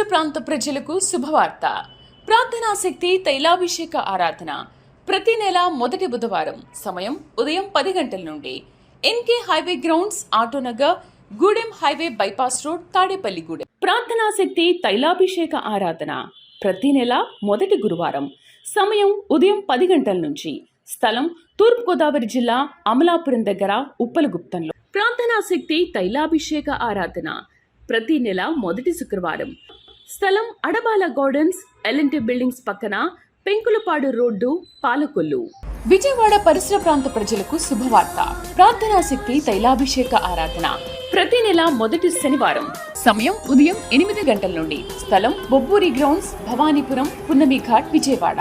పరిసర ప్రాంత ప్రజలకు శుభవార్త. ప్రార్థనా శక్తి తైలాభిషేక ఆరాధన ప్రతి నెల మొదటి బుధవారం. సమయం ఉదయం 10 గంటల నుండి. NK highway grounds, Autonagar, Gudem highway bypass road, Tadepalligudem. ప్రార్థనా శక్తి తైలాభిషేక ఆరాధన ప్రతి నెల మొదటి గురువారం. సమయం ఉదయం 10 గంటల నుంచి. స్థలం తూర్పుగోదావరి జిల్లా, అమలాపురం దగ్గర, ఉప్పలగుప్తంలో. ప్రార్థనా శక్తి తైలాభిషేక ఆరాధన ప్రతి నెల మొదటి శుక్రవారం. స్థలం అడబాల గార్డెన్స్, ఎల్ఎన్టీ బిల్డింగ్స్ పక్కన, పెంకులపాడు రోడ్డు, పాలకొల్లు. విజయవాడ పరిసర ప్రాంత ప్రజలకు శుభవార్త. ప్రార్థనా శక్తి తైలాభిషేక ఆరాధన ప్రతి నెల మొదటి శనివారం. సమయం ఉదయం 8 గంటల నుండి. స్థలం బొబ్బూరి గ్రౌండ్స్, భవానీపురం, పున్నమి ఘాట్, విజయవాడ.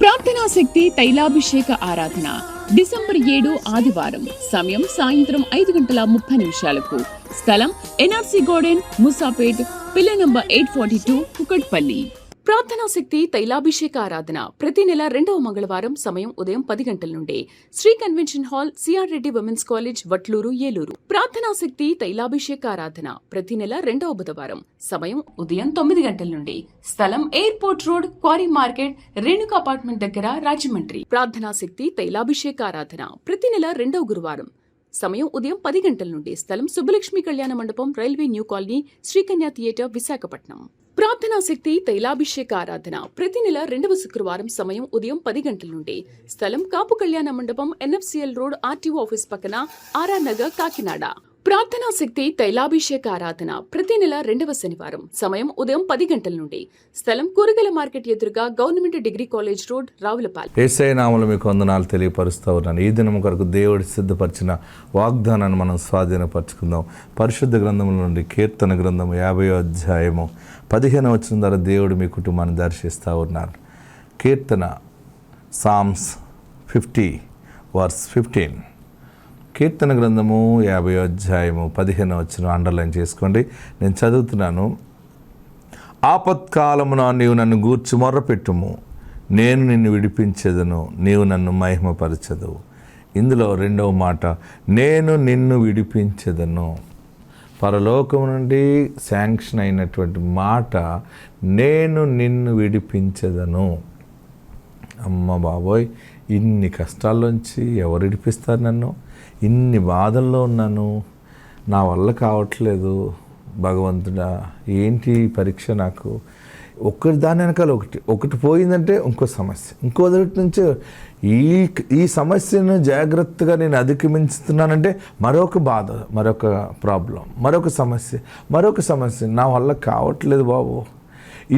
ప్రార్థనా శక్తి తైలాభిషేక ఆరాధన డిసెంబర్ 7 ఆదివారం. సమయం సాయంత్రం 5:30 స్థలం ఎన్ఆర్సీ గార్డెన్, ముసాపేట్, పిల్ల నంబర్ 842, కుకట్పల్లి. ప్రార్థనా శక్తి తైలాభిషేక ఆరాధన ప్రతి నెల 2వ మంగళవారం. సమయం ఉదయం 10 గంటల నుండి. Sri convention hall, CR Reddy women's college, Vatluru, Eluru. ప్రార్థనా శక్తి తైలాభిషేక ఆరాధన ప్రతి నెల 2వ బుధవారం. సమయం ఉదయం 9 గంటల నుండి. స్థలం airport road, quarry market, Renuka apartment దగ్గర, రాజమండ్రి. ప్రార్థనా శక్తి తైలాభిషేక ఆరాధన ప్రతి నెల 2వ గురువారం. సమయం ఉదయం 10 గంటల నుండి. స్థలం సుబ్బలక్ష్మి కళ్యాణ మండపం, railway new colony, Sri Kanya theatre, Visakhapatnam. ప్రార్థనా శక్తి తైలాభిషేక ఆరాధన ప్రతి నెల 2వ శుక్రవారం. సమయం ఉదయం 10 గంటల నుండి. స్థలం కాపు కళ్యాణ మండపం, ఎన్ఎఫ్సిఎల్ రోడ్, ఆర్టీఓ ఆఫీస్ పక్కన, ఆర్ఆర్ నగర్, కాకినాడ. ప్రార్థనా శక్తి తైలాభిషేక ఆరాధన ప్రతి నెల 2వ శనివారం. సమయం ఉదయం 10 గంటల నుండి. స్థలం కూరగాయల మార్కెట్ ఎదురుగా, government degree college road, Ravulapalem. Yesayya నామములో మీకు వందనాలు తెలియపరుస్తూ ఉన్నాను. ఈ దినం కొరకు దేవుడు సిద్ధపరిచిన వాగ్దానాన్ని మనం స్వాధీనపరచుకుందాం. పరిశుద్ధ గ్రంథముల నుండి కీర్తన గ్రంథము 50వ అధ్యాయము 15వ వచనం ద్వారా దేవుడు మీ కుటుంబాన్ని దర్శిస్తూ ఉన్నారు. కీర్తన సామ్స్ 50 వర్స్ 15. కీర్తన గ్రంథము 50వ అధ్యాయము 15వ వచనం అండర్లైన్ చేసుకోండి. నేను చదువుతున్నాను. ఆపత్కాలమున నీవు నన్ను గూర్చి మొర్రపెట్టుము, నేను నిన్ను విడిపించెదను, నీవు నన్ను మహిమపరచెదవు. ఇందులో 2వ మాట, నేను నిన్ను విడిపించెదను. పరలోకం నుండి శాంక్షన్ అయినటువంటి మాట, నేను నిన్ను విడిపించెదను. అమ్మ బాబోయ్, ఇన్ని కష్టాల్లోంచి ఎవరు విడిపిస్తారు నన్ను? ఇన్ని బాధల్లో ఉన్నాను, నా వల్ల కావట్లేదు. భగవంతుడా, ఏంటి పరీక్ష నాకు? ఒకటి దాని వెనకాల ఒకటి పోయిందంటే ఇంకో సమస్య, ఇంకోటి నుంచి ఈ సమస్యను జాగ్రత్తగా నేను అధిగమించుతున్నానంటే మరొక బాధ, మరొక ప్రాబ్లం, మరొక సమస్య. నా వల్ల కావట్లేదు బాబు,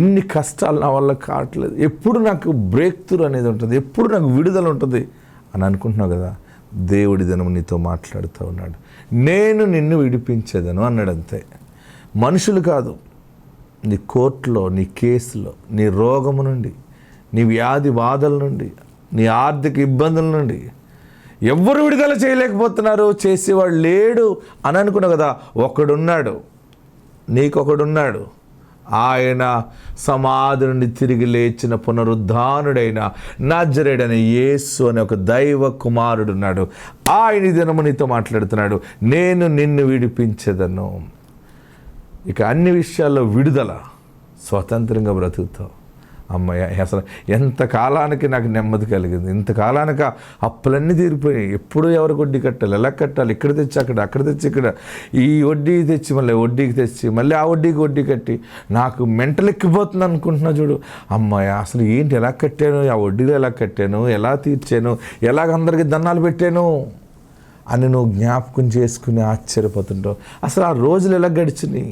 ఇన్ని కష్టాలు నా వల్ల కావట్లేదు. ఎప్పుడు నాకు బ్రేక్ త్రూ అనేది ఉంటుంది, ఎప్పుడు నాకు విడుదల ఉంటుంది అని అనుకుంటున్నావు కదా. దేవుడి దినము నీతో మాట్లాడుతూ ఉన్నాడు. నేను నిన్ను విడిపించేదను అన్నాడు. అంతే, మనుషులు కాదు. నీ కోర్టులో, నీ కేసులో, నీ రోగము నుండి, నీ వ్యాధి బాధల నుండి, నీ ఆర్థిక ఇబ్బందుల నుండి ఎవ్వరు విడుదల చేయలేకపోతున్నారు, చేసేవాడు లేడు అని అనుకున్నావు కదా. ఒకడున్నాడు, నీకొకడున్నాడు. ఆయన సమాధి నుండి తిరిగి లేచిన పునరుద్ధానుడైన నజరేయుడైన యేసు అనే ఒక దైవ కుమారుడు ఉన్నాడు. ఆయన దినము నీతో మాట్లాడుతున్నాడు. నేను నిన్ను విడిపించెదను. ఇక అన్ని విషయాల్లో విడుదల, స్వతంత్రంగా బ్రతుకుతావు. అమ్మయ్య, అసలు ఎంత కాలానికి నాకు నెమ్మది కలిగింది, ఇంతకాలానికి అప్పులన్నీ తీరిపోయాయి. ఎప్పుడు ఎవరికి వడ్డీ కట్టాలి, ఎలా కట్టాలి, ఇక్కడ తెచ్చి అక్కడ తెచ్చి ఇక్కడ, ఈ వడ్డీ తెచ్చి మళ్ళీ వడ్డీకి తెచ్చి మళ్ళీ ఆ వడ్డీకి వడ్డీ కట్టి నాకు మెంటల్ ఎక్కిపోతుంది అనుకుంటున్నా చూడు. అమ్మాయి, అసలు ఏంటి, ఎలా కట్టాను, ఆ వడ్డీలో ఎలా కట్టాను, ఎలా తీర్చాను, ఎలాగ అందరికీ దండాలు పెట్టాను అని నువ్వు జ్ఞాపకం చేసుకుని ఆశ్చర్యపోతుంటావు. అసలు ఆ రోజులు ఎలా గడిచినాయి?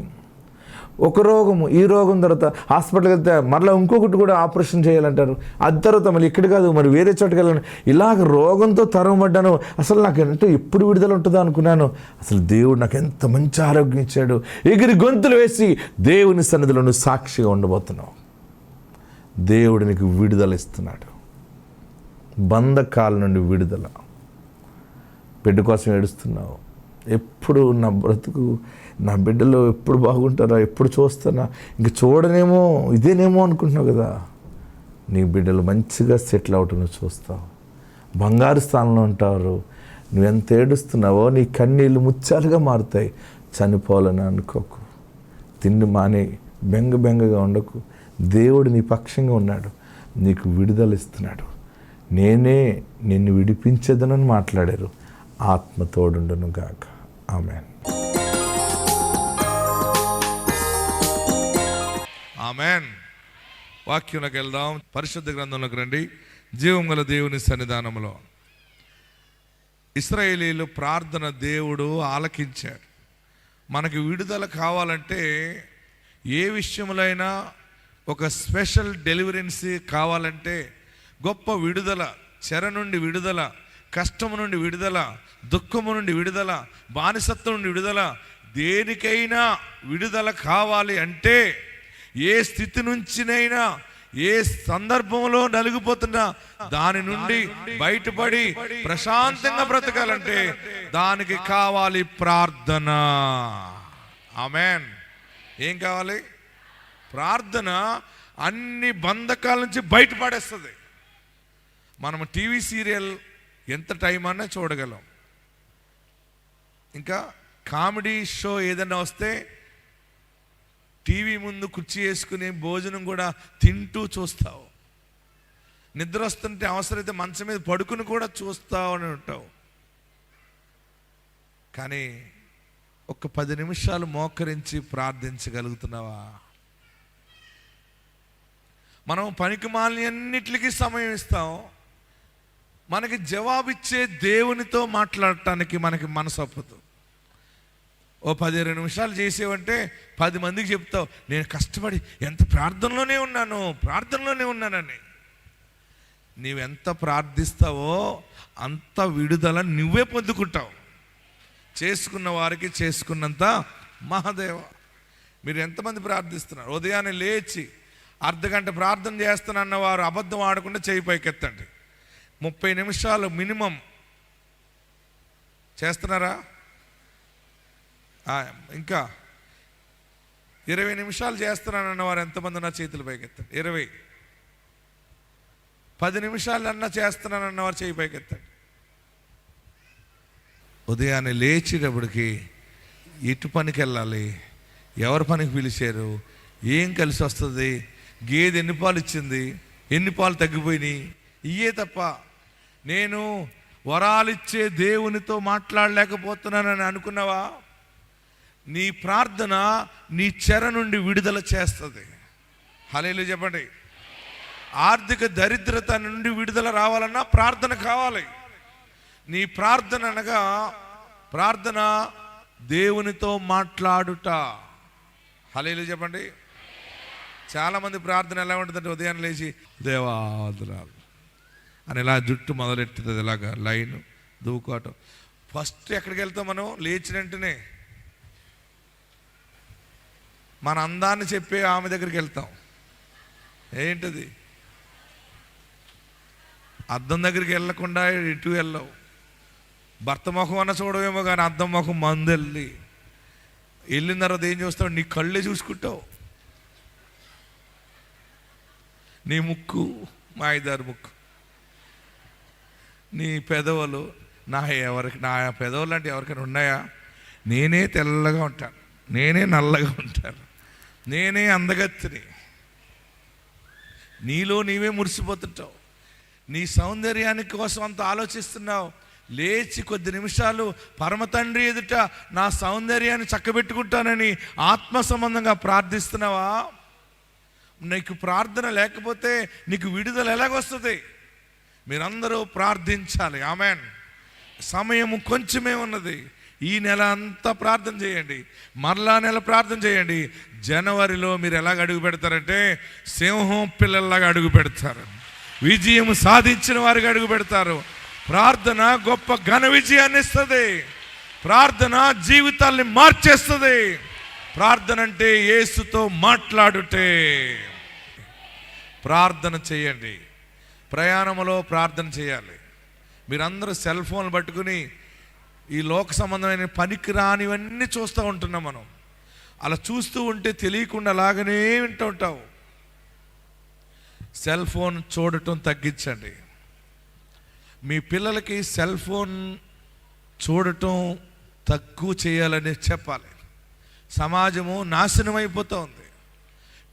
ఒక రోగము, ఈ రోగం తర్వాత హాస్పిటల్కి వెళ్తే మరలా ఇంకొకటి కూడా ఆపరేషన్ చేయాలంటారు. అది తర్వాత మళ్ళీ ఇక్కడ కాదు, మరి వేరే చోటుకి వెళ్ళాను. ఇలాగ రోగంతో తరమబడ్డాను. అసలు నాకు ఎంతో ఎప్పుడు విడుదల ఉంటుందో అనుకున్నాను. అసలు దేవుడు నాకు ఎంత మంచి ఆరోగ్యం ఇచ్చాడు. ఎగిరి గొంతులు వేసి దేవుని సన్నిధిలో నువ్వు సాక్షిగా ఉండబోతున్నావు. దేవుడు నీకు విడుదల ఇస్తున్నాడు. బంధకాల నుండి విడుదల. బిడ్డ కోసం ఏడుస్తున్నావు, ఎప్పుడు నా బ్రతుకు, నా బిడ్డలు ఎప్పుడు బాగుంటారా, ఎప్పుడు చూస్తానా, ఇంక చూడనేమో, ఇదేనేమో అనుకుంటున్నావు కదా. నీ బిడ్డలు మంచిగా సెటిల్ అవటం చూస్తావు, బంగారు స్థానంలో ఉంటారు. నువ్వెంత ఏడుస్తున్నావో నీ కన్నీళ్ళు ముత్యాలుగా మారుతాయి. చనిపోవాలని అనుకోకు. తిండి మానే, బెంగగా ఉండకు. దేవుడు నీ పక్షంగా ఉన్నాడు, నీకు విడుదల ఇస్తున్నాడు. నేనే నిన్ను విడిపించదనని మాట్లాడారు. ఆత్మ తోడుండును గాక. ఆమేన్. ఆమేన్. వాక్యంలోకి వెళ్దాం. పరిశుద్ధ గ్రంథంలోకి రండి. జీవం గల దేవుని సన్నిధానంలో ఇశ్రాయేలీయులు ప్రార్థన దేవుడు ఆలకించాడు. మనకి విడుదల కావాలంటే ఏ విషయంలో ఒక స్పెషల్ డెలివరెన్సీ కావాలంటే, గొప్ప విడుదల, చెర నుండి విడుదల, కష్టము నుండి విడుదల, దుఃఖము నుండి విడుదల, బానిసత్వం నుండి విడుదల, దేనికైనా విడుదల కావాలి అంటే, ఏ స్థితి నుంచినైనా ఏ సందర్భంలో నలిగిపోతున్నా దాని నుండి బయటపడి ప్రశాంతంగా బ్రతకాలంటే దానికి కావాలి ప్రార్థన. ఆమేన్. ఏం కావాలి? ప్రార్థన అన్ని బంధకాల నుంచి బయటపడేస్తుంది. మనం టీవీ సీరియల్ ఎంత టైం అన్నా చూడగలం. ఇంకా కామెడీ షో ఏదైనా వస్తే టీవీ ముందు కుర్చీ వేసుకుని భోజనం కూడా తింటూ చూస్తావు. నిద్ర వస్తుంటే అవసరమైతే మంచం మీద పడుకుని కూడా చూస్తావు అని ఉంటావు. కానీ ఒక 10 నిమిషాలు మోకరించి ప్రార్థించగలుగుతున్నావా? మనం పనికిమాలిన అన్నిటికీ సమయం ఇస్తాం. మనకి జవాబిచ్చే దేవునితో మాట్లాడటానికి మనకి మనసు ఒప్పదు. ఓ 10-20 నిమిషాలు చేసేవంటే 10 మందికి చెప్తావు, నేను కష్టపడి ఎంత ప్రార్థనలోనే ఉన్నానని. నీవెంత ప్రార్థిస్తావో అంత విడుదల నువ్వే పొందుకుంటావు. చేసుకున్న వారికి చేసుకున్నంత మహాదేవ. మీరు ఎంతమంది ప్రార్థిస్తున్నారు? ఉదయాన్నే లేచి అర్ధగంట ప్రార్థన చేస్తానన్న వారు అబద్ధం ఆడకుండా చేయి పైకెత్తండి. 30 నిమిషాలు మినిమం చేస్తున్నారా? ఇంకా 20 నిమిషాలు చేస్తున్నానన్న వారు ఎంతమంది నా చేతులు పైకెత్తండి. 20. 10 నిమిషాలన్నా చేస్తున్నానన్న వారు చేయి పైకెత్తండి. ఉదయాన్నే లేచేటప్పటికి ఎటు పనికి వెళ్ళాలి, ఎవరి పనికి పిలిచారు, ఏం కలిసి వస్తుంది, గేదె ఎన్ని పాలు ఇచ్చింది, ఎన్ని పాలు తగ్గిపోయినాయి, ఇయే తప్ప నేను వరాలిచ్చే దేవునితో మాట్లాడలేకపోతున్నానని అనుకున్నావా? నీ ప్రార్థన నీ చెర నుండి విడుదల చేస్తుంది. హల్లెలూయా చెప్పండి. ఆర్థిక దరిద్రత నుండి విడుదల రావాలన్నా ప్రార్థన కావాలి. నీ ప్రార్థన అనగా ప్రార్థన దేవునితో మాట్లాడుట. హల్లెలూయా చెప్పండి. చాలామంది ప్రార్థన ఎలా ఉంటుందంటే ఉదయాన్నే లేచి దేవా వందనాలు అని ఇలా జుట్టు మొదలెట్టుతుంది, ఇలాగా లైన్ దూకోవటం. ఫస్ట్ ఎక్కడికి వెళ్తాం మనం? లేచిన వెంటనే మన అందాన్ని చెప్పే ఆమె దగ్గరికి వెళ్తాం. ఏంటది? అద్దం దగ్గరికి వెళ్ళకుండా ఇటు వెళ్ళవు. భర్త ముఖం అన్న చూడవేమో కానీ అద్దం ముఖం మందు వెళ్ళిన తర్వాత ఏం చూస్తావు? నీ కళ్ళే చూసుకుంటావు. నీ ముక్కు మాయదారు ముక్కు, నీ పెదవులు. నా పెదవులు అంటే ఎవరికైనా ఉన్నాయా? నేనే తెల్లగా ఉంటాను, నేనే నల్లగా ఉంటాను, నేనే అందగత్తిని. నీలో నీవే మురిసిపోతుంటావు. నీ సౌందర్యానికి కోసం అంత ఆలోచిస్తున్నావు. లేచి కొద్ది నిమిషాలు పరమ తండ్రి ఎదుట నా సౌందర్యాన్ని చక్కబెట్టుకుంటానని ఆత్మ సంబంధంగా ప్రార్థిస్తున్నావా? నీకు ప్రార్థన లేకపోతే నీకు విడుదల ఎలాగొస్తుంది? మీరందరూ ప్రార్థించాలి. ఆమేన్. సమయం కొంచెమే ఉన్నది. ఈ నెల అంతా ప్రార్థన చేయండి, మరలా నెల ప్రార్థన చేయండి. జనవరిలో మీరు ఎలాగ అడుగు పెడతారంటే సింహం పిల్లల్లాగా అడుగు పెడతారు, విజయం సాధించిన వారికి అడుగు పెడతారు. ప్రార్థన గొప్ప ఘన విజయాన్ని ఇస్తుంది. ప్రార్థన జీవితాల్ని మార్చేస్తుంది. ప్రార్థన అంటే యేసుతో మాట్లాడుటే. ప్రార్థన చేయండి. ప్రయాణంలో ప్రార్థన చేయాలి. మీరందరూ సెల్ ఫోన్లు పట్టుకుని ఈ లోక సంబంధమైన పనికి రానివన్నీ చూస్తూ ఉంటున్నాం. మనం అలా చూస్తూ ఉంటే తెలియకుండా అలాగనే వింటూ ఉంటావు. సెల్ ఫోన్ చూడటం తగ్గించండి. మీ పిల్లలకి సెల్ ఫోన్ చూడటం తక్కువ చేయాలని చెప్పాలి. సమాజము నాశనం అయిపోతూ ఉంది.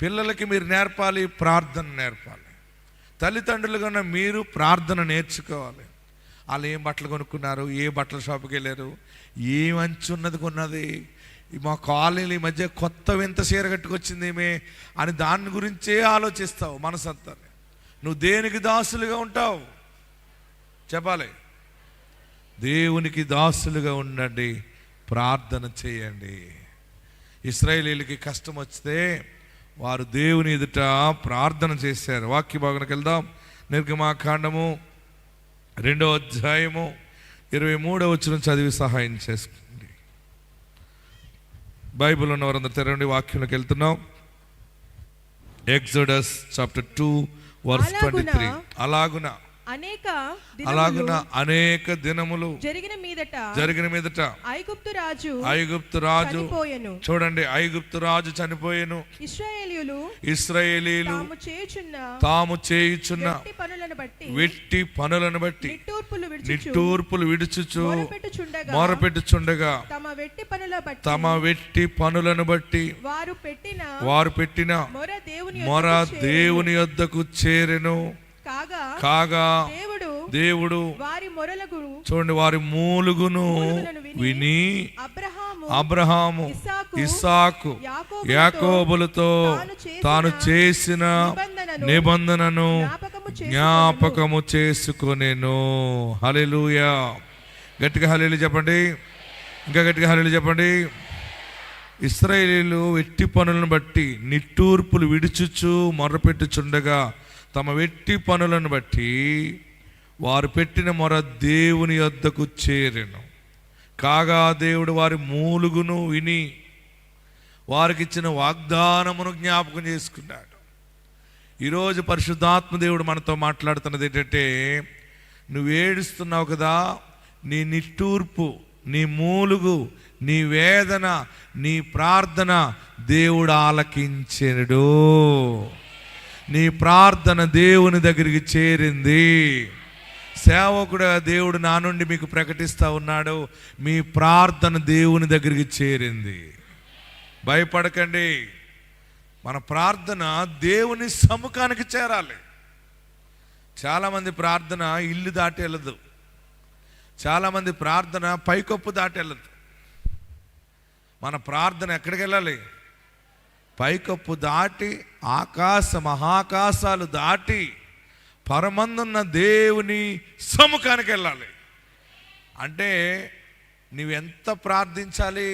పిల్లలకి మీరు నేర్పాలి, ప్రార్థన నేర్పాలి. తల్లిదండ్రులుగా ఉన్న మీరు ప్రార్థన నేర్చుకోవాలి. వాళ్ళు ఏం బట్టలు కొనుక్కున్నారు, ఏ బట్టల షాప్కి వెళ్ళారు, ఏం అంచు ఉన్నది కొన్నది, మా కాలనీలు ఈ మధ్య కొత్త వింత చీర కట్టుకొచ్చింది ఏమే అని దాని గురించే ఆలోచిస్తావు మనసంతా. నువ్వు దేనికి దాసులుగా ఉంటావు చెప్పాలి. దేవునికి దాసులుగా ఉండండి, ప్రార్థన చేయండి. ఇశ్రాయేలీయులకి కష్టం వస్తే వారు దేవుని ఎదుట ప్రార్థన చేశారు. వాక్య భాగంలోకి వెళ్దాం. నిర్గమాకాండము 2వ అధ్యాయము 23వ వచనం చదివి సహాయం చేసుకోండి. బైబిల్ ఉన్నవారందరూ తెరవండి, వాక్యంలోకి వెళ్తున్నాం. Exodus chapter 2 verse 23. అలాగున అనేక దినములు జరిగిన మీదట ఐగుప్తు రాజు చూడండి, ఐగుప్తు రాజు చనిపోయెను. ఇశ్రాయేలీయులు తాము చేయుచున్న వెట్టి పనులను బట్టి నిట్టూర్పులు విడుచుచు మొరపెట్టుచుండగా తమ వెట్టి పనులను బట్టి వారు పెట్టిన మొర దేవుని యొద్దకు చేరెను. కాగా దేవుడు చూడండి వారి మూలుగును విని అబ్రహాము ఇస్సాకు యాకోబులతో తాను చేసిన నిబంధనను జ్ఞాపకము చేసుకొనెను. హల్లెలూయా. గట్టిగా హల్లెలూయా చెప్పండి, ఇంకా గట్టిగా హల్లెలూయా చెప్పండి. ఇశ్రాయేలీయులు వెట్టి పనులను బట్టి నిట్టూర్పులు విడుచుచు మొర్రపెట్టుచుండగా తమ వెట్టి పనులను బట్టి వారు పెట్టిన మొర దేవుని యొద్దకు చేరెను. కాగా దేవుడు వారి మూలుగును విని వారికి ఇచ్చిన వాగ్దానమును జ్ఞాపకం చేసుకున్నాడు. ఈరోజు పరిశుద్ధాత్మ దేవుడు మనతో మాట్లాడుతున్నది ఏంటంటే, నువ్వు ఏడుస్తున్నావు కదా, నీ నిట్టూర్పు, నీ మూలుగు, నీ వేదన, నీ ప్రార్థన దేవుడు ఆలకించెను. నీ ప్రార్థన దేవుని దగ్గరికి చేరింది. సేవకుడు దేవుడు నా నుండి మీకు ప్రకటిస్తూ ఉన్నాడు, మీ ప్రార్థన దేవుని దగ్గరికి చేరింది. భయపడకండి, మన ప్రార్థన దేవుని సముఖానికి చేరాలి. చాలామంది ప్రార్థన ఇల్లు దాటి వెళ్ళదు, చాలామంది ప్రార్థన పైకప్పు దాటి వెళ్ళదు. మన ప్రార్థన ఎక్కడికి వెళ్ళాలి? పైకప్పు దాటి మహాకాశాలు దాటి పరమందున్న దేవుని సముఖానికి వెళ్ళాలి. అంటే నువ్వెంత ప్రార్థించాలి?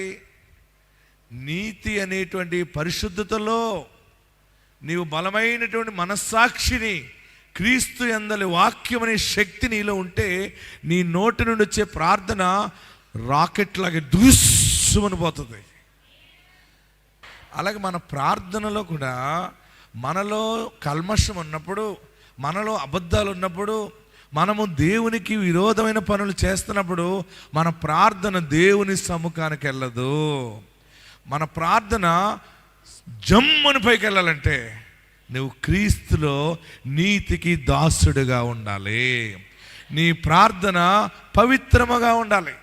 నీతి అనేటువంటి పరిశుద్ధతలో నీవు బలమైనటువంటి మనస్సాక్షిని, క్రీస్తు యందలి వాక్యం అనే శక్తి నీలో ఉంటే నీ నోటి నుండి వచ్చే ప్రార్థన రాకెట్ లాగా దూసుమని పోతుంది. అలాగే మన ప్రార్థనలో కూడా మనలో కల్మషం ఉన్నప్పుడు, మనలో అబద్ధాలు ఉన్నప్పుడు, మనము దేవునికి విరోధమైన పనులు చేస్తున్నప్పుడు మన ప్రార్థన దేవుని సముఖానికి వెళ్ళదు. మన ప్రార్థన జమ్ముని పైకి వెళ్ళాలంటే నువ్వు క్రీస్తులో నీతికి దాసుడుగా ఉండాలి. నీ ప్రార్థన పవిత్రముగా ఉండాలి.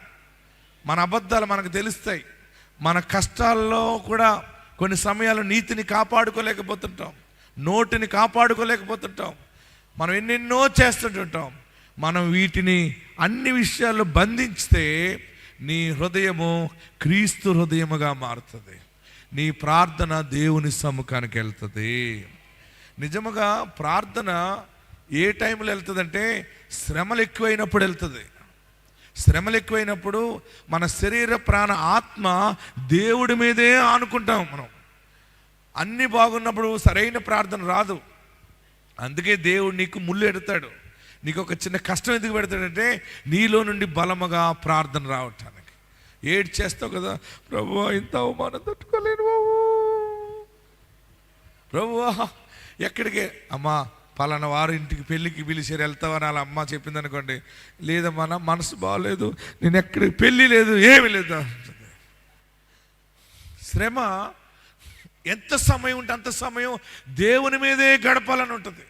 మన అబద్ధాలు మనకు తెలుస్తాయి. మన కష్టాల్లో కూడా కొన్ని సమయాలు నీతిని కాపాడుకోలేకపోతుంటాం, నోటిని కాపాడుకోలేకపోతుంటాం, మనం ఎన్నెన్నో చేస్తుంటుంటాం. మనం వీటిని అన్ని విషయాల్లో బంధించితే నీ హృదయము క్రీస్తు హృదయముగా మారుతుంది. నీ ప్రార్థన దేవుని సముఖానికి వెళ్తుంది. నిజముగా ప్రార్థన ఏ టైంలో వెళ్తుందంటే శ్రమలు ఎక్కువైనప్పుడు వెళ్తుంది. శ్రమలు ఎక్కువైనప్పుడు మన శరీర ప్రాణ ఆత్మ దేవుడి మీదే ఆనుకుంటాం. మనం అన్నీ బాగున్నప్పుడు సరైన ప్రార్థన రాదు. అందుకే దేవుడు నీకు ముళ్ళు ఎడతాడు. నీకు ఒక చిన్న కష్టం ఎందుకు పెడతాడంటే నీలో నుండి బలముగా ప్రార్థన రావటానికి. ఏడు చేస్తావు కదా, ప్రభువా ఇంత అవమానం తట్టుకోలేను బాబు, ప్రభువా ఎక్కడికి అమ్మా పలానా వారు ఇంటికి పెళ్ళికి పిలిచారు వెళ్తావని అలా అమ్మ చెప్పింది అనుకోండి, లేదమ్మా నా మనసు బాగాలేదు, నేను ఎక్కడికి పెళ్ళి లేదు, ఏమి లేదు. శ్రమ ఎంత సమయం ఉంటే అంత సమయం దేవుని మీదే గడపాలని ఉంటుంది.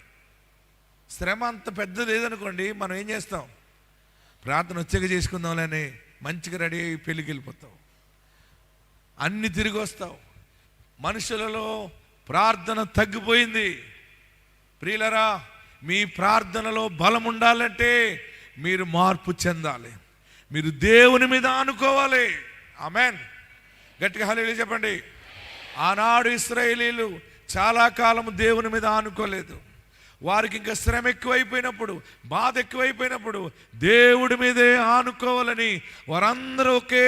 శ్రమ అంత పెద్ద లేదనుకోండి, మనం ఏం చేస్తాం, ప్రార్థన వచ్చాక చేసుకుందాంలేని మంచిగా రెడీ అయ్యి పెళ్ళికి వెళ్ళిపోతావు, అన్ని తిరిగి వస్తావు. మనుషులలో ప్రార్థన తగ్గిపోయింది. ప్రియులరా, మీ ప్రార్థనలో బలం ఉండాలంటే మీరు మార్పు చెందాలి. మీరు దేవుని మీద ఆనుకోవాలి. ఆమేన్. గట్టిగా హల్లెలూయా చెప్పండి. ఆనాడు ఇశ్రాయేలీయులు చాలా కాలం దేవుని మీద ఆనుకోలేదు. వారికి ఇంకా శ్రమ ఎక్కువైపోయినప్పుడు, బాధ ఎక్కువైపోయినప్పుడు దేవుడి మీదే ఆనుకోవాలని వారందరూ ఒకే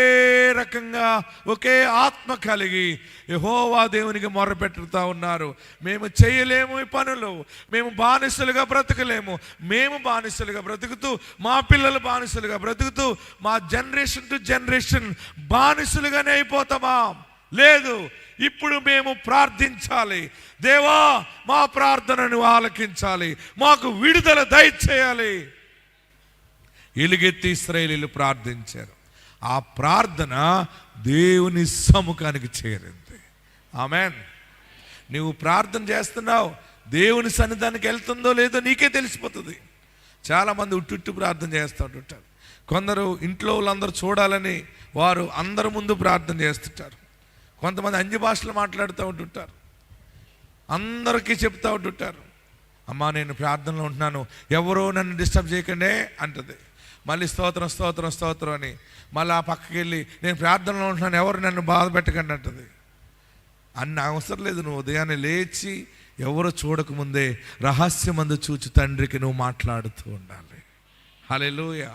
రకంగా ఒకే ఆత్మ కలిగి యెహోవా దేవునికి మొరపెట్టుతా ఉన్నారు. మేము చేయలేము ఈ పనులు, మేము బానిసలుగా బ్రతకలేము, మేము బానిసలుగా బ్రతుకుతూ, మా పిల్లలు బానిసలుగా బ్రతుకుతూ, మా జనరేషన్ టు జనరేషన్ బానిసలుగానే అయిపోతామా? లేదు. ఇప్పుడు మేము ప్రార్థించాలి. దేవా, మా ప్రార్థనను ఆలకించాలి, మాకు విడుదల దయచేయాలి. ఎలుగెత్తి ఇశ్రాయేలీయులు ప్రార్థించారు. ఆ ప్రార్థన దేవుని సముఖానికి చేరింది. ఆమేన్. నువ్వు ప్రార్థన చేస్తున్నావు, దేవుని సన్నిధానికి వెళ్తుందో లేదో నీకే తెలిసిపోతుంది. చాలామంది ఉట్టు ప్రార్థన చేస్తూ ఉంటుంటారు. కొందరు ఇంట్లో వాళ్ళందరూ చూడాలని వారు అందరి ముందు ప్రార్థన చేస్తుంటారు. కొంతమంది అన్య భాషలు మాట్లాడుతూ ఉంటుంటారు, అందరికీ చెప్తూ ఉంటుంటారు, అమ్మా నేను ప్రార్థనలో ఉంటున్నాను, ఎవరో నన్ను డిస్టర్బ్ చేయకండే అంటది. మళ్ళీ స్తోత్రం స్తోత్రం స్తోత్రం అని మళ్ళీ ఆ పక్కకి వెళ్ళి నేను ప్రార్థనలో ఉంటున్నాను, ఎవరు నన్ను బాధ పెట్టకండి అంటది. అన్న అవసరం లేదు. నువ్వు ఉదయాన్నే లేచి ఎవరు చూడకముందే రహస్యమందు చూచి తండ్రికి నువ్వు మాట్లాడుతూ ఉండాలి. హల్లెలూయా.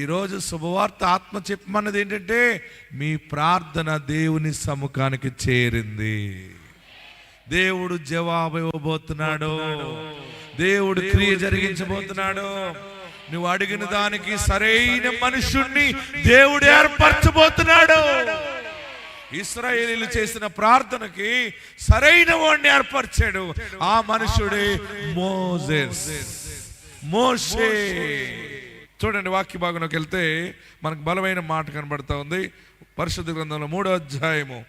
ఈరోజు శుభవార్త ఆత్మ చెప్పమన్నది ఏంటంటే మీ ప్రార్థన దేవుని సముఖానికి చేరింది. దేవుడు జవాబు ఇవ్వబోతున్నాడు, దేవుడు క్రియ జరిగించబోతున్నాడు. నువ్వు అడిగిన దానికి సరైన మనుషుణ్ణి దేవుడు ఏర్పరచబోతున్నాడు. ఇశ్రాయేలీయులు చేసిన ప్రార్థనకి సరైన వాడిని ఏర్పరిచాడు. ఆ మనుషుడే మోషే. చూడండి, వాక్య భాగంలోకి వెళ్తే మనకు బలమైన మాట కనబడతా ఉంది. పరిశుద్ధ గ్రంథంలో 3వ అధ్యాయము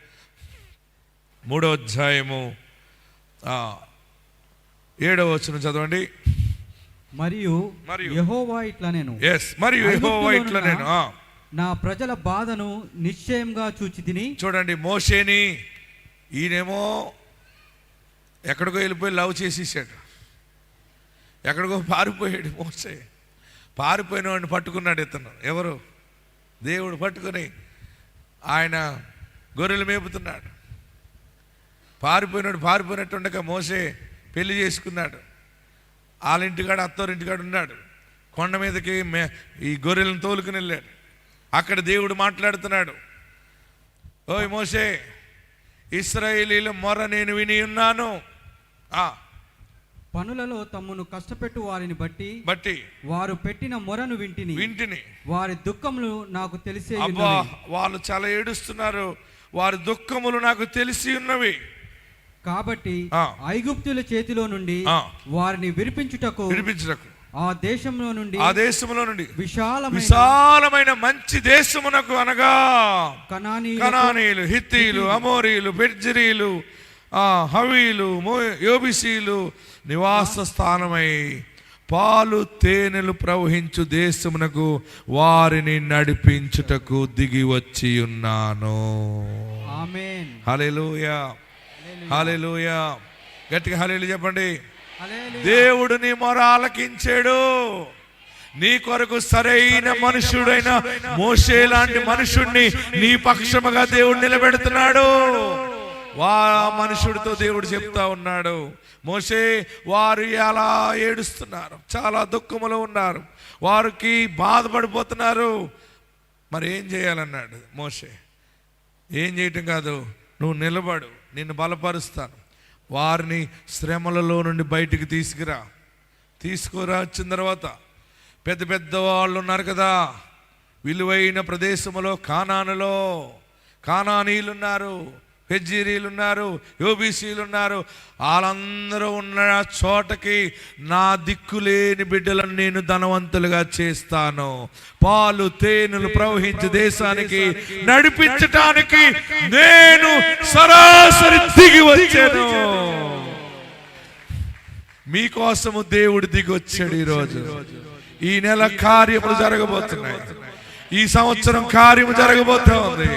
7వ వచనం చదవండి. మరియు యెహోవా ఇట్లా నేను నా ప్రజల బాధను నిశ్చయంగా చూచి తిని. చూడండి, మోషేని ఈయనేమో ఎక్కడికో వెళ్ళిపోయి లవ్ చేసేసాడు, ఎక్కడికో పారిపోయాడు. మోషే పారిపోయిన వాడిని పట్టుకున్నాడు. ఇతను ఎవరు? దేవుడు పట్టుకొని ఆయన గొర్రెలు మేపుతున్నాడు. పారిపోయినట్టు ఉండగా మోషే పెళ్లి చేసుకున్నాడు. వాళ్ళ ఇంటికాడ అత్తోరింటికాడ ఉన్నాడు. కొండ మీదకి ఈ గొర్రెలను తోలుకుని వెళ్ళాడు. అక్కడ దేవుడు మాట్లాడుతున్నాడు, ఓయ్ మోషే, ఇశ్రాయేలీయుల మొర నేను విని ఉన్నాను. పనులలో తమ్మును కష్టపెట్టు వారిని బట్టి వారు పెట్టిన మొరను వింటిని వారి దుఃఖములు నాకు తెలిసే. వాళ్ళు చాలా ఏడుస్తున్నారు, వారి దుఃఖములు నాకు తెలిసి ఉన్నవి. కాబట్టి ఐగుప్తుల చేతిలో నుండి వారిని విడిపించుటకు ఆ దేశంలో నుండి విశాలమైన మంచి దేశమునకు, అనగా కనానీయులు, హిత్తీయులు, అమోరీయులు, పెర్జరీయులు, హవీలు, యోబిసీలు నివాస స్థానమై పాలు తేనెలు ప్రవహించు దేశమునకు వారిని నడిపించుటకు దిగి వచ్చి ఉన్నాను. ఆమేన్. హల్లెలూయా, హల్లెలూయా. గట్టిగా హల్లెలూయా చెప్పండి. దేవుడు నీ మొర ఆలకించాడు. నీ కొరకు సరైన మనుషుడైన మోషే లాంటి మనుషుణ్ణి నీ పక్షముగా దేవుడు నిలబెడుతున్నాడు. మనుషుడితో దేవుడు చెప్తా ఉన్నాడు, మోషే, వారు అలా ఏడుస్తున్నారు, చాలా దుఃఖములో ఉన్నారు, వారికి బాధపడిపోతున్నారు. మరి ఏం చేయాలన్నాడు మోషే. ఏం చేయటం కాదు, నువ్వు నిలబడు, నిన్ను బలపరుస్తాను, వారిని శ్రమలలో నుండి బయటికి తీసుకురా వచ్చిన తర్వాత పెద్ద పెద్ద వాళ్ళు ఉన్నారు కదా, విలువైన ప్రదేశంలో కానానీయులు ఉన్నారు, పెజ్జీరీలు ఉన్నారు, యోబీసీలు ఉన్నారు. వాళ్ళందరూ ఉన్న చోటకి నా దిక్కులేని బిడ్డలను నేను ధనవంతులుగా చేస్తాను, పాలు తేనెలు ప్రవహించే దేశానికి నడిపించటానికి నేను సరాసరి దిగి వచ్చాను. మీకోసము దేవుడు దిగి వచ్చాడు. ఈరోజు ఈ నెల కార్యములు జరగబోతున్నాయి, ఈ సంవత్సరం కార్యము జరగబోతా ఉంది.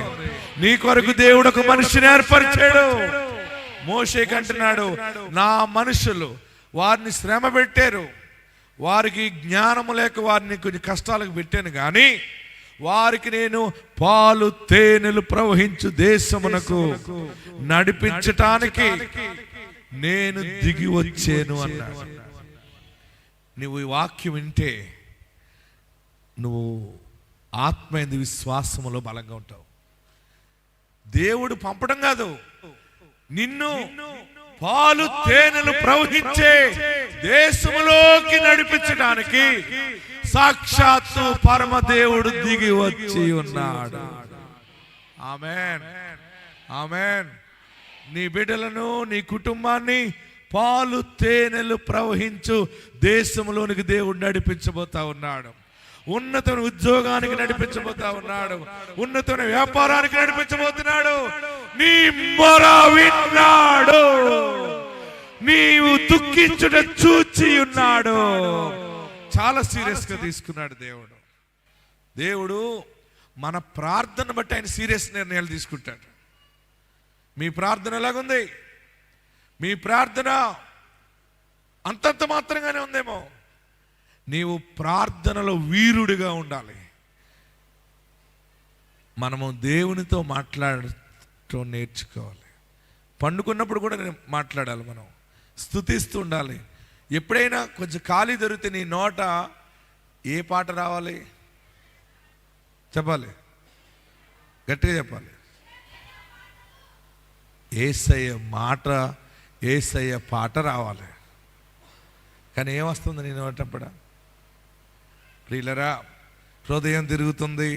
నీ కొరకు దేవుడు ఒక మనిషిని ఏర్పరిచాడు. మోషేకి అంటున్నాడు, నా మనుషులు వారిని శ్రమ పెట్టారు, వారికి జ్ఞానము లేక వారిని కొన్ని కష్టాలకు పెట్టాను, కానీ వారికి నేను పాలు తేనెలు ప్రవహించు దేశమునకు నడిపించటానికి నేను దిగి వచ్చాను అన్నాడు. నువ్వు ఈ వాక్యం వింటే నువ్వు ఆత్మయందు విశ్వాసములో బలంగా ఉంటావు. దేవుడు పంపడం కాదు, నిన్ను పాలు తేనెలు ప్రవహించే దేశములోకి నడిపించడానికి సాక్షాత్తు పరమదేవుడు దిగి వచ్చి ఉన్నాడు. ఆమేన్, ఆమేన్. నీ బిడ్డలను, నీ కుటుంబాన్ని పాలు తేనెలు ప్రవహించు దేశంలోనికి దేవుడు నడిపించబోతా ఉన్నాడు. ఉన్నతమైన ఉద్యోగానికి నడిపించబోతా ఉన్నాడు, ఉన్నతమైన వ్యాపారానికి నడిపించబోతున్నాడు. నీ మొర విన్నాడు, నీవు దుఃఖించుట చూచి ఉన్నాడు. చాలా సీరియస్ గా తీసుకున్నాడు దేవుడు. దేవుడు మన ప్రార్థన బట్టి ఆయన సీరియస్ నిర్ణయాలు తీసుకుంటాడు. మీ ప్రార్థన ఎలాగుంది? మీ ప్రార్థన అంతంత మాత్రంగానే ఉందేమో. నీవు ప్రార్థనలో వీరుడిగా ఉండాలి. మనము దేవునితో మాట్లాడటం నేర్చుకోవాలి. పండుకున్నప్పుడు కూడా మాట్లాడాలి, మనం స్తుతిస్తూ ఉండాలి. ఎప్పుడైనా కొంచెం ఖాళీ దొరికితే నీ నోట ఏ పాట రావాలి? చెప్పాలి, గట్టిగా చెప్పాలి. యేసయ్య మాట, యేసయ్య పాట రావాలి. కానీ ఏమొస్తుంది నీ నోటప్పుడు? ప్రియులరా, హృదయం తిరుగుతుంది,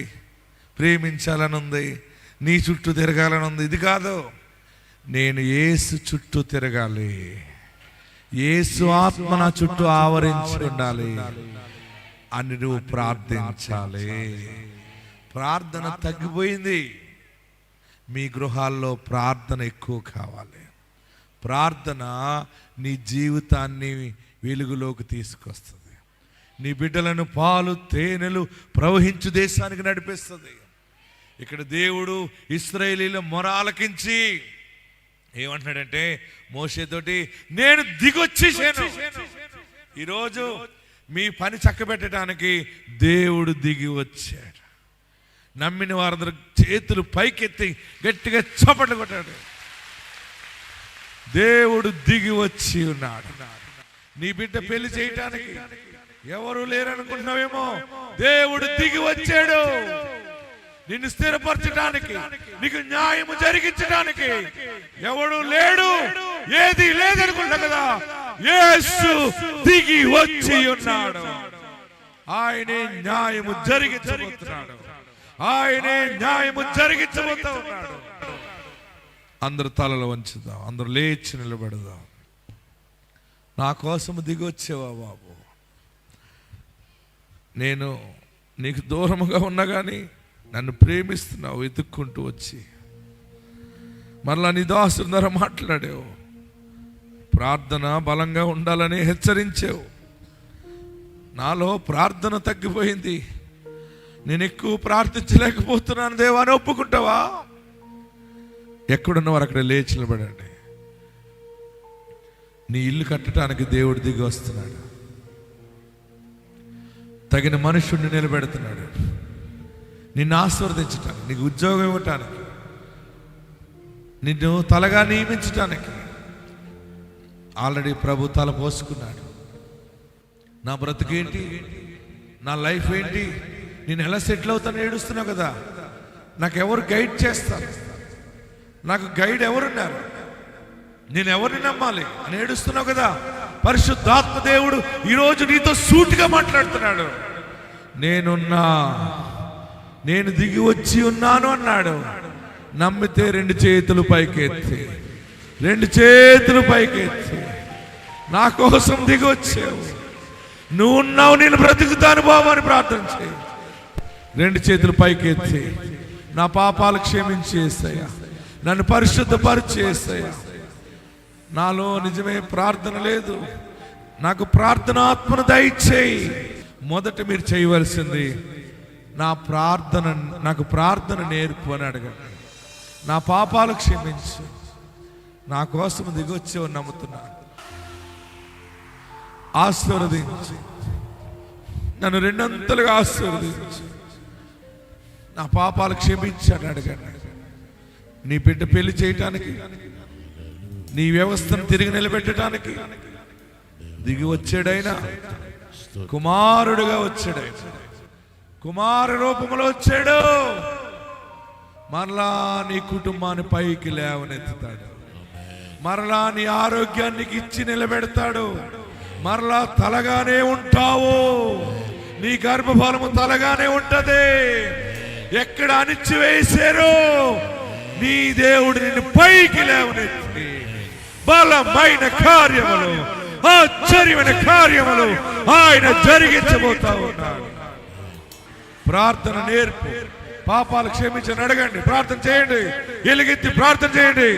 ప్రేమించాలని ఉంది, నీ చుట్టూ తిరగాలని ఉంది. ఇది కాదు, నేను యేసు చుట్టూ తిరగాలి, యేసు ఆత్మ నా చుట్టూ ఆవరించి ఉండాలి అని నువ్వు ప్రార్థించాలి. ప్రార్థన తగ్గిపోయింది. మీ గృహాల్లో ప్రార్థన ఎక్కువ కావాలి. ప్రార్థన నీ జీవితాన్ని వెలుగులోకి తీసుకొస్తుంది. నీ బిడ్డలను పాలు తేనెలు ప్రవహించు దేశానికి నడిపిస్తుంది. ఇక్కడ దేవుడు ఇశ్రాయేలీల మొర ఆలకించి ఏమంటున్నాడంటే మోషేతోటి, నేను దిగొచ్చేసాను. ఈరోజు మీ పని చక్కబెట్టడానికి దేవుడు దిగి వచ్చాడు. నమ్మిన వారందరూ చేతులు పైకెత్తి గట్టిగా చప్పట్లు కొట్టాడు. దేవుడు దిగి వచ్చి ఉన్నాడు. నీ బిడ్డ పెళ్లి చేయటానికి ఎవరు లేరనుకుంటున్నావేమో, దేవుడు దిగి వచ్చాడు. నిన్ను స్థిరపరచడానికి, నీకు న్యాయము జరిగించడానికి ఎవడు లేడు, ఏది లేదనుకుంటా కదా, యేసు దిగి వచ్చి ఉన్నాడు. ఆయనే న్యాయము జరిగించబోతున్నాడు, ఆయనే న్యాయము జరిగించబోతా ఉన్నాడు. అందరు తలలు వంచుదాం, అందరూ లేచి నిలబడదాం. నా కోసము దిగి వచ్చేవా బాబు? నేను నీకు దూరముగా ఉన్నా కానీ నన్ను ప్రేమిస్తున్నావు, వెతుక్కుంటూ వచ్చి మరలా నీ దాసుని ద్వారా మాట్లాడావు. ప్రార్థన బలంగా ఉండాలని హెచ్చరించావు. నాలో ప్రార్థన తగ్గిపోయింది, నేను ఎక్కువ ప్రార్థించలేకపోతున్నాను దేవా అని ఒప్పుకుంటావా? ఎక్కడున్నవారు అక్కడ లేచి నిలబడండి. నీ ఇల్లు కట్టడానికి దేవుడు దిగి వస్తున్నాడు. తగిన మనుషుడిని నిలబెడుతున్నాడు, నిన్ను ఆశీర్వదించటానికి, నీకు ఉద్యోగం ఇవ్వటానికి, నిన్ను తలగా నియమించటానికి ఆల్రెడీ ప్రభు తల పోసుకున్నాడు. నా బ్రతుకేంటి, నా లైఫ్ ఏంటి, నేను ఎలా సెటిల్ అవుతాను ఏడుస్తున్నావు కదా, నాకు ఎవరు గైడ్ చేస్తారు, నాకు గైడ్ ఎవరున్నారు, నేను ఎవరిని నమ్మాలి అని ఏడుస్తున్నావు కదా. పరిశుద్ధాత్మ దేవుడు ఈరోజు నీతో సూటిగా మాట్లాడుతున్నాడు. నేనున్నా, నేను దిగి వచ్చి ఉన్నాను అన్నాడు. నమ్మితే రెండు చేతులు పైకెత్తి, రెండు చేతులు పైకెత్తి, నా కోసం దిగి వచ్చావు, నువ్వు ఉన్నావు, నేను బ్రతుకుతాను బాబు అని ప్రార్థన చేయి. రెండు చేతులు పైకెత్తి, నా పాపాలు క్షమించేస్తాయా, నన్ను పరిశుద్ధపరిచేస్తాయా. నాలో నిజమే ప్రార్థన లేదు, నాకు ప్రార్థన ఆత్మను దయచేయి. మొదట మీరు చేయవలసింది నాకు ప్రార్థన నేర్పు అని అడగండి. నా పాపాలు క్షమించు, నా కోసం దిగొచ్చావు నమ్ముతున్నాను. ఆశీర్వదించు, నన్ను రెండంతలుగా ఆశీర్వదించు, నా పాపాలు క్షమించాను అడగండి. నీ బిడ్డ పెళ్లి చేయటానికి, నీ వ్యవస్థను తిరిగి నిలబెట్టడానికి దిగి వచ్చాడైనా, కుమారుడుగా వచ్చాడైనా, కుమారు రూపంలో వచ్చాడు. మరలా నీ కుటుంబాన్ని పైకి లేవనెత్తుతాడు, మరలా నీ ఆరోగ్యాన్ని ఇచ్చి నిలబెడతాడు. మరలా తలగానే ఉంటావు, నీ గర్భఫలము తలగానే ఉంటది. ఎక్కడ అణిచివేశారో నీ దేవుడు నిన్ను పైకి లేవనెత్తి బలమైన కార్యములు, ఆశ్చర్యమైన కార్యములు ఆయన జరిగించబోతా ఉన్నాడు. ప్రార్థన నేర్పు, పాపాలు క్షమించని అడగండి, ప్రార్థన చేయండి, ఎలుగెత్తి ప్రార్థన చేయండి.